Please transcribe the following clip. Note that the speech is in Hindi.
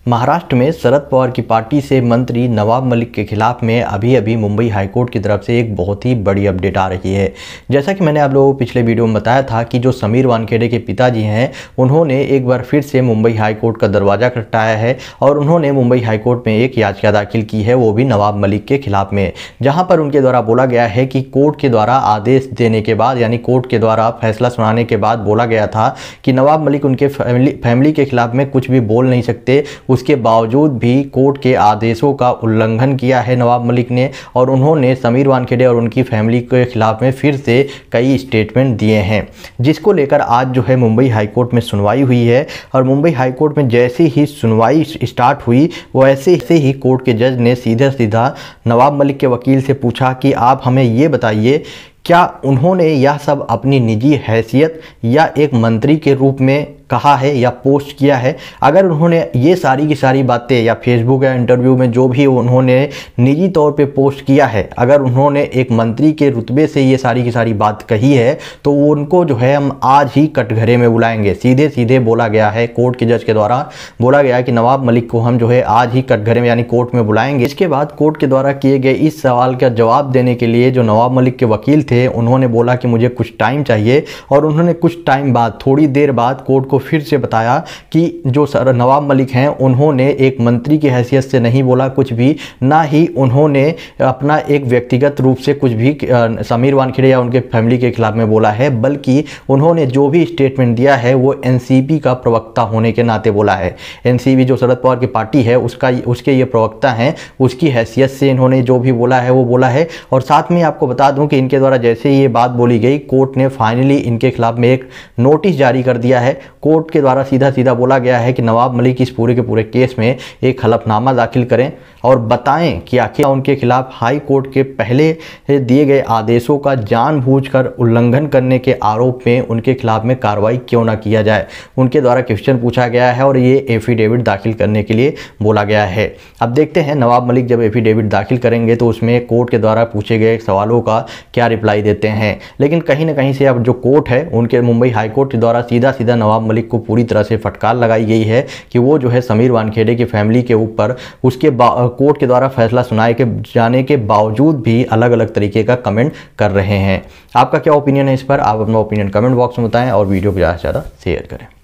महाराष्ट्र में शरद पवार की पार्टी से मंत्री नवाब मलिक के खिलाफ में अभी मुंबई हाईकोर्ट की तरफ से एक बहुत ही बड़ी अपडेट आ रही है। जैसा कि मैंने आप लोगों को पिछले वीडियो में बताया था कि जो समीर वानखेड़े के पिताजी हैं उन्होंने एक बार फिर से मुंबई हाईकोर्ट का दरवाजा खटखटाया है और उन्होंने मुंबई हाईकोर्ट में एक याचिका दाखिल की है, वो भी नवाब मलिक के खिलाफ में, जहां पर उनके द्वारा बोला गया है कि कोर्ट के द्वारा आदेश देने के बाद यानी कोर्ट के द्वारा फैसला सुनाने के बाद बोला गया था कि नवाब मलिक उनके फैमिली के खिलाफ में कुछ भी बोल नहीं सकते। उसके बावजूद भी कोर्ट के आदेशों का उल्लंघन किया है नवाब मलिक ने और उन्होंने समीर वानखेड़े और उनकी फैमिली के खिलाफ में फिर से कई स्टेटमेंट दिए हैं, जिसको लेकर आज जो है मुंबई हाईकोर्ट में सुनवाई हुई है। और मुंबई हाईकोर्ट में जैसे ही सुनवाई स्टार्ट हुई वैसे ही कोर्ट के जज ने सीधा नवाब मलिक के वकील से पूछा कि आप हमें ये बताइए, क्या उन्होंने यह सब अपनी निजी हैसियत या एक मंत्री के रूप में कहा है या पोस्ट किया है? अगर उन्होंने ये सारी की सारी बातें या फेसबुक या इंटरव्यू में जो भी उन्होंने निजी तौर पे पोस्ट किया है, अगर उन्होंने एक मंत्री के रुतबे से ये सारी की सारी बात कही है तो उनको जो है हम आज ही कटघरे में बुलाएंगे। सीधे बोला गया है, कोर्ट के जज के द्वारा बोला गया है कि नवाब मलिक को हम जो है आज ही कटघरे में यानी कोर्ट में बुलाएंगे। इसके बाद कोर्ट के द्वारा किए गए इस सवाल का जवाब देने के लिए जो नवाब मलिक के वकील थे उन्होंने बोला कि मुझे कुछ टाइम चाहिए और उन्होंने कुछ टाइम बाद, थोड़ी देर बाद कोर्ट को फिर से बताया कि जो नवाब मलिक हैं उन्होंने एक मंत्री की हैसियत से नहीं बोला कुछ भी, ना ही उन्होंने अपना एक व्यक्तिगत रूप से कुछ भी समीर वानखेड़े या उनके फैमिली के खिलाफ में बोला है, बल्कि उन्होंने जो भी स्टेटमेंट दिया है वो एनसीपी का प्रवक्ता होने के नाते बोला है। एनसीपी जो शरद पवार की पार्टी है उसके ये प्रवक्ता हैं, उसकी हैसियत से इन्होंने जो भी बोला है वो बोला है। और साथ में आपको बता दूं कि इनके द्वारा जैसे ये बात बोली गई, कोर्ट ने फाइनली इनके खिलाफ में एक नोटिस जारी कर दिया है। कोर्ट के द्वारा सीधा बोला गया है कि नवाब मलिक इस पूरे के पूरे केस में एक हलफनामा दाखिल करें और बताएं कि आखिर उनके खिलाफ हाई कोर्ट के पहले दिए गए आदेशों का जानबूझकर उल्लंघन करने के आरोप में उनके खिलाफ में कार्रवाई क्यों ना किया जाए। उनके द्वारा क्वेश्चन पूछा गया है और ये एफिडेविट दाखिल करने के लिए बोला गया है। अब देखते हैं नवाब मलिक जब एफिडेविट दाखिल करेंगे तो उसमें कोर्ट के द्वारा पूछे गए सवालों का क्या रिप्लाई देते हैं। लेकिन कहीं ना कहीं से अब जो कोर्ट है उनके मुंबई हाईकोर्ट के द्वारा सीधा नवाब मलिक को पूरी तरह से फटकार लगाई गई है कि वो जो है समीर वानखेड़े की फैमिली के ऊपर उसके कोर्ट के द्वारा फैसला सुनाए के जाने के बावजूद भी अलग अलग तरीके का कमेंट कर रहे हैं। आपका क्या ओपिनियन है इस पर? आप अपना ओपिनियन कमेंट बॉक्स में बताएं और वीडियो को ज़्यादा से ज़्यादा शेयर करें।